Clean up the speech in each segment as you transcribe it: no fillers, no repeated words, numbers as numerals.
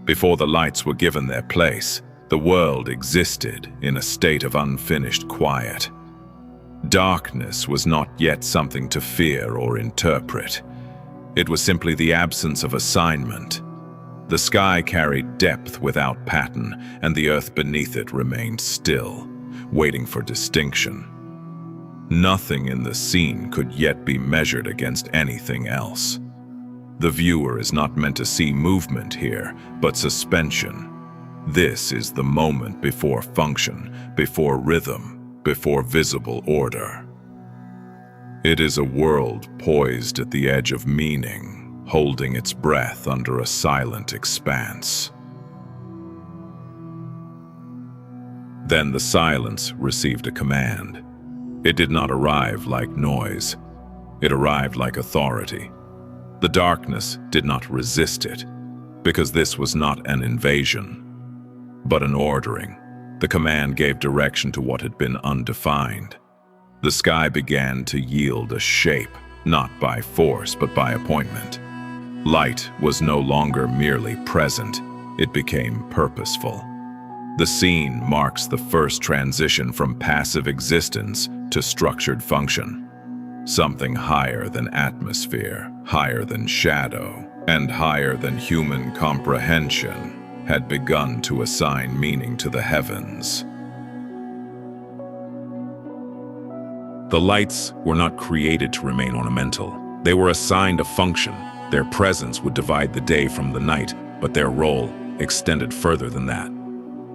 Before the lights were given their place, the world existed in a state of unfinished quiet. Darkness was not yet something to fear or interpret. It was simply the absence of assignment. The sky carried depth without pattern, and the earth beneath it remained still, waiting for distinction. Nothing in the scene could yet be measured against anything else. The viewer is not meant to see movement here, but suspension. This is the moment before function, before rhythm, before visible order. It is a world poised at the edge of meaning, holding its breath under a silent expanse. Then the silence received a command. It did not arrive like noise. It arrived like authority. The darkness did not resist it, because this was not an invasion, but an ordering. The command gave direction to what had been undefined. The sky began to yield a shape, not by force, but by appointment. Light was no longer merely present, it became purposeful. The scene marks the first transition from passive existence to structured function. Something higher than atmosphere, higher than shadow, and higher than human comprehension had begun to assign meaning to the heavens. The lights were not created to remain ornamental. They were assigned a function. Their presence would divide the day from the night, but their role extended further than that.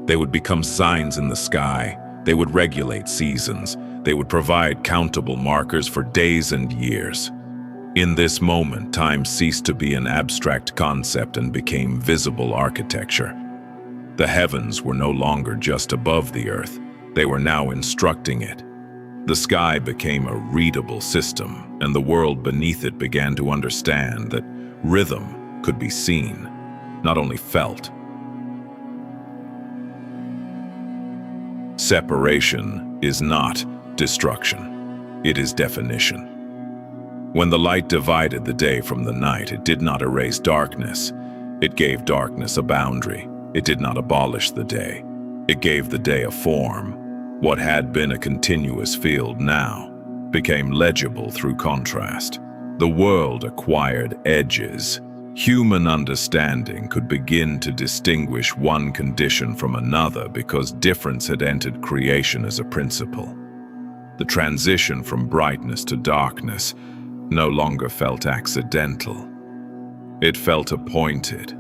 They would become signs in the sky. They would regulate seasons. They would provide countable markers for days and years. In this moment, time ceased to be an abstract concept and became visible architecture. The heavens were no longer just above the earth. They were now instructing it. The sky became a readable system, and the world beneath it began to understand that rhythm could be seen, not only felt. Separation is not destruction. It is definition. When the light divided the day from the night, it did not erase darkness. It gave darkness a boundary. It did not abolish the day. It gave the day a form. What had been a continuous field now became legible through contrast. The world acquired edges. Human understanding could begin to distinguish one condition from another because difference had entered creation as a principle. The transition from brightness to darkness no longer felt accidental. It felt appointed.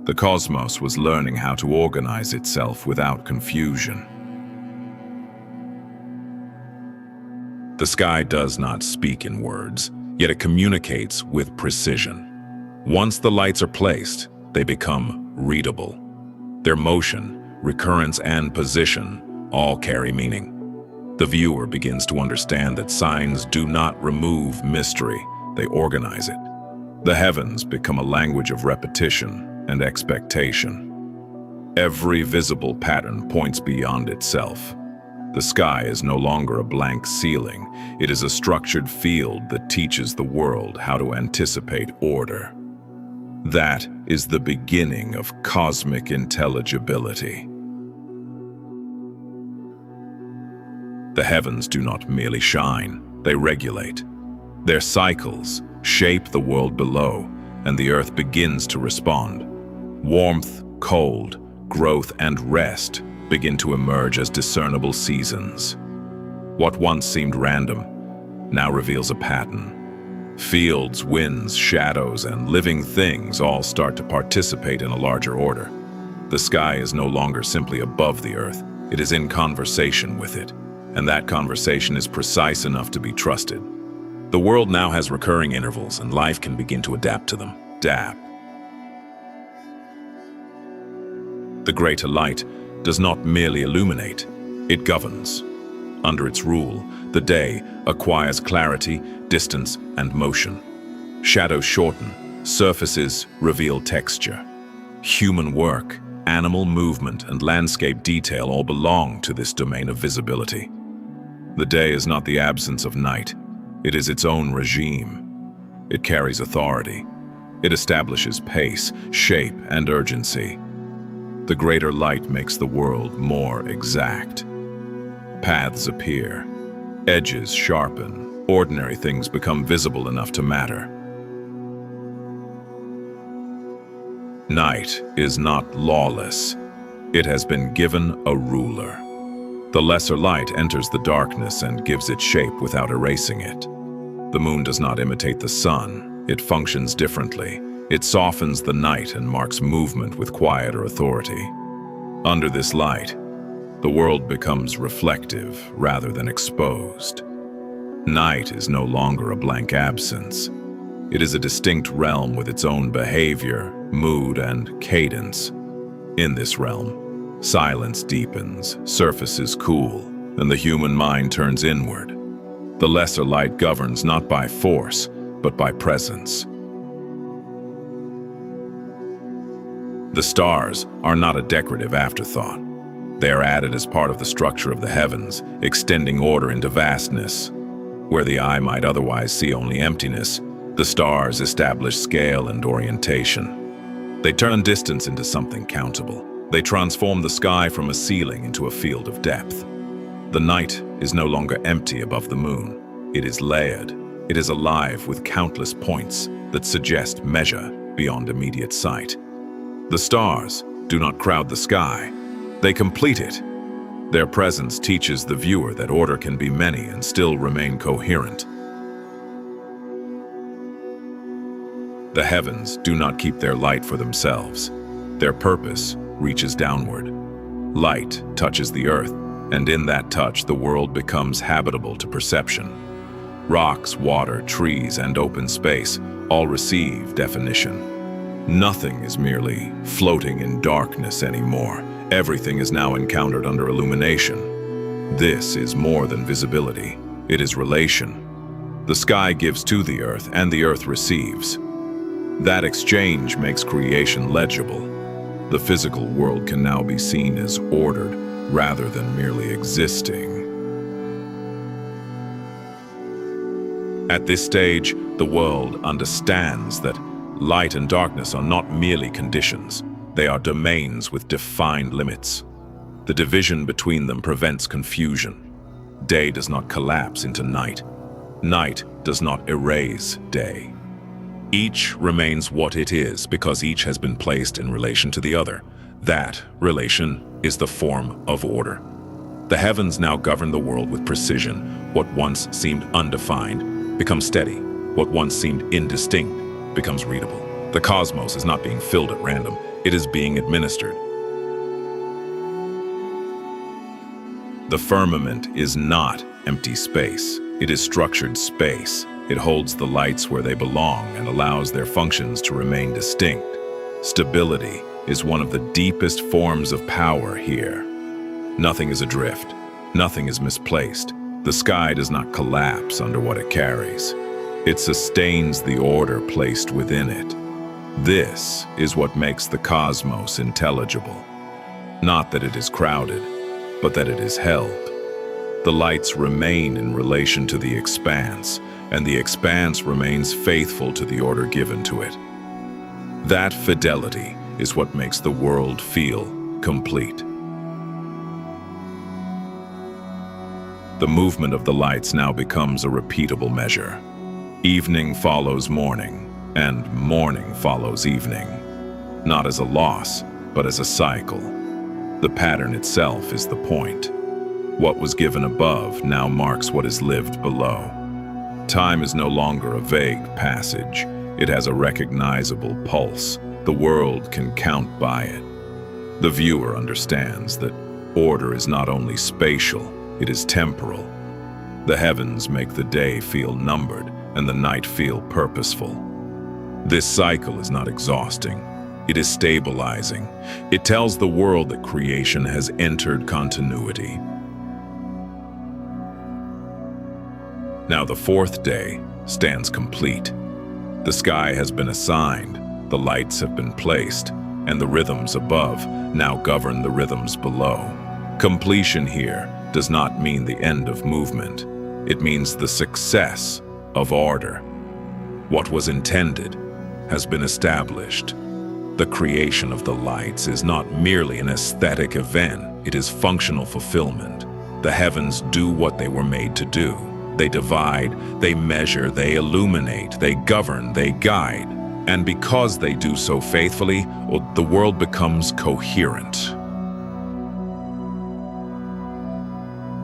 The cosmos was learning how to organize itself without confusion. The sky does not speak in words, yet it communicates with precision. Once the lights are placed, they become readable. Their motion, recurrence, and position all carry meaning. The viewer begins to understand that signs do not remove mystery, they organize it. The heavens become a language of repetition and expectation. Every visible pattern points beyond itself. The sky is no longer a blank ceiling. It is a structured field that teaches the world how to anticipate order. That is the beginning of cosmic intelligibility. The heavens do not merely shine, they regulate. Their cycles shape the world below, and the earth begins to respond. Warmth, cold, growth, and rest begin to emerge as discernible seasons. What once seemed random now reveals a pattern. Fields, winds, shadows, and living things all start to participate in a larger order. The sky is no longer simply above the earth, it is in conversation with it, and that conversation is precise enough to be trusted. The world now has recurring intervals, and life can begin to adapt to them. The greater light does not merely illuminate, it governs. Under its rule, the day acquires clarity, distance, and motion. Shadows shorten, surfaces reveal texture. Human work, animal movement, and landscape detail all belong to this domain of visibility. The day is not the absence of night, it is its own regime. It carries authority. It establishes pace, shape, and urgency. The greater light makes the world more exact. Paths appear, edges sharpen, ordinary things become visible enough to matter. Night is not lawless. It has been given a ruler. The lesser light enters the darkness and gives it shape without erasing it. The moon does not imitate the sun. It functions differently. It softens the night and marks movement with quieter authority. Under this light, the world becomes reflective rather than exposed. Night is no longer a blank absence. It is a distinct realm with its own behavior, mood, and cadence. In this realm, silence deepens, surfaces cool, and the human mind turns inward. The lesser light governs not by force, but by presence. The stars are not a decorative afterthought. They are added as part of the structure of the heavens, extending order into vastness. Where the eye might otherwise see only emptiness, the stars establish scale and orientation. They turn distance into something countable. They transform the sky from a ceiling into a field of depth. The night is no longer empty above the moon. It is layered. It is alive with countless points that suggest measure beyond immediate sight. The stars do not crowd the sky. They complete it. Their presence teaches the viewer that order can be many and still remain coherent. The heavens do not keep their light for themselves. Their purpose reaches downward. Light touches the earth, and in that touch the world becomes habitable to perception. Rocks, water, trees, and open space all receive definition. Nothing is merely floating in darkness anymore. Everything is now encountered under illumination. This is more than visibility. It is relation. The sky gives to the earth, and the earth receives. That exchange makes creation legible. The physical world can now be seen as ordered rather than merely existing. At this stage, the world understands that light and darkness are not merely conditions. They are domains with defined limits. The division between them prevents confusion. Day does not collapse into night. Night does not erase day. Each remains what it is because each has been placed in relation to the other. That relation is the form of order. The heavens now govern the world with precision. What once seemed undefined becomes steady. What once seemed indistinct becomes readable. The cosmos is not being filled at random. It is being administered. The firmament is not empty space. It is structured space. It holds the lights where they belong and allows their functions to remain distinct. Stability is one of the deepest forms of power here. Nothing is adrift. Nothing is misplaced. The sky does not collapse under what it carries. It sustains the order placed within it. This is what makes the cosmos intelligible. Not that it is crowded, but that it is held. The lights remain in relation to the expanse, and the expanse remains faithful to the order given to it. That fidelity is what makes the world feel complete. The movement of the lights now becomes a repeatable measure. Evening follows morning, and morning follows evening. Not as a loss, but as a cycle. The pattern itself is the point. What was given above now marks what is lived below. Time is no longer a vague passage. It has a recognizable pulse. The world can count by it. The viewer understands that order is not only spatial, it is temporal. The heavens make the day feel numbered and the night feel purposeful. This cycle is not exhausting. It is stabilizing. It tells the world that creation has entered continuity. Now the fourth day stands complete. The sky has been assigned, the lights have been placed, and the rhythms above now govern the rhythms below. Completion here does not mean the end of movement. It means the success of order. What was intended has been established. The creation of the lights is not merely an aesthetic event, it is functional fulfillment. The heavens do what they were made to do. They divide, they measure, they illuminate, they govern, they guide. And because they do so faithfully, the world becomes coherent.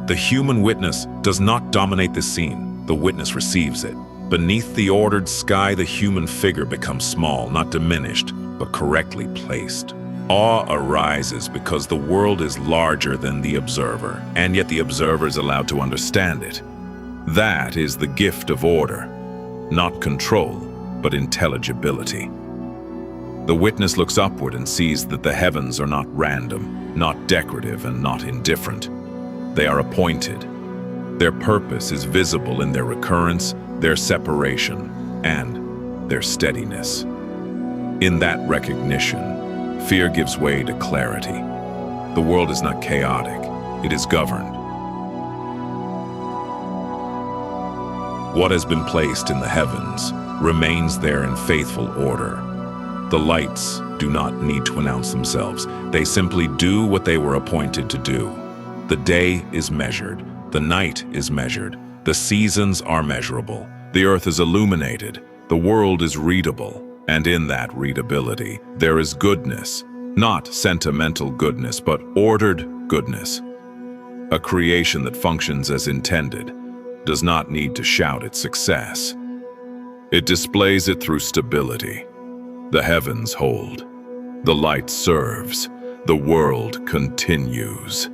The human witness does not dominate the scene, the witness receives it. Beneath the ordered sky, the human figure becomes small, not diminished, but correctly placed. Awe arises because the world is larger than the observer, and yet the observer is allowed to understand it. That is the gift of order, not control, but intelligibility. The witness looks upward and sees that the heavens are not random, not decorative, and not indifferent. They are appointed. Their purpose is visible in their recurrence, their separation, and their steadiness. In that recognition, fear gives way to clarity. The world is not chaotic, it is governed. What has been placed in the heavens remains there in faithful order. The lights do not need to announce themselves. They simply do what they were appointed to do. The day is measured, the night is measured, the seasons are measurable, the earth is illuminated, the world is readable, and in that readability there is goodness, not sentimental goodness, but ordered goodness. A creation that functions as intended does not need to shout its success. It displays it through stability. The heavens hold, the light serves, the world continues.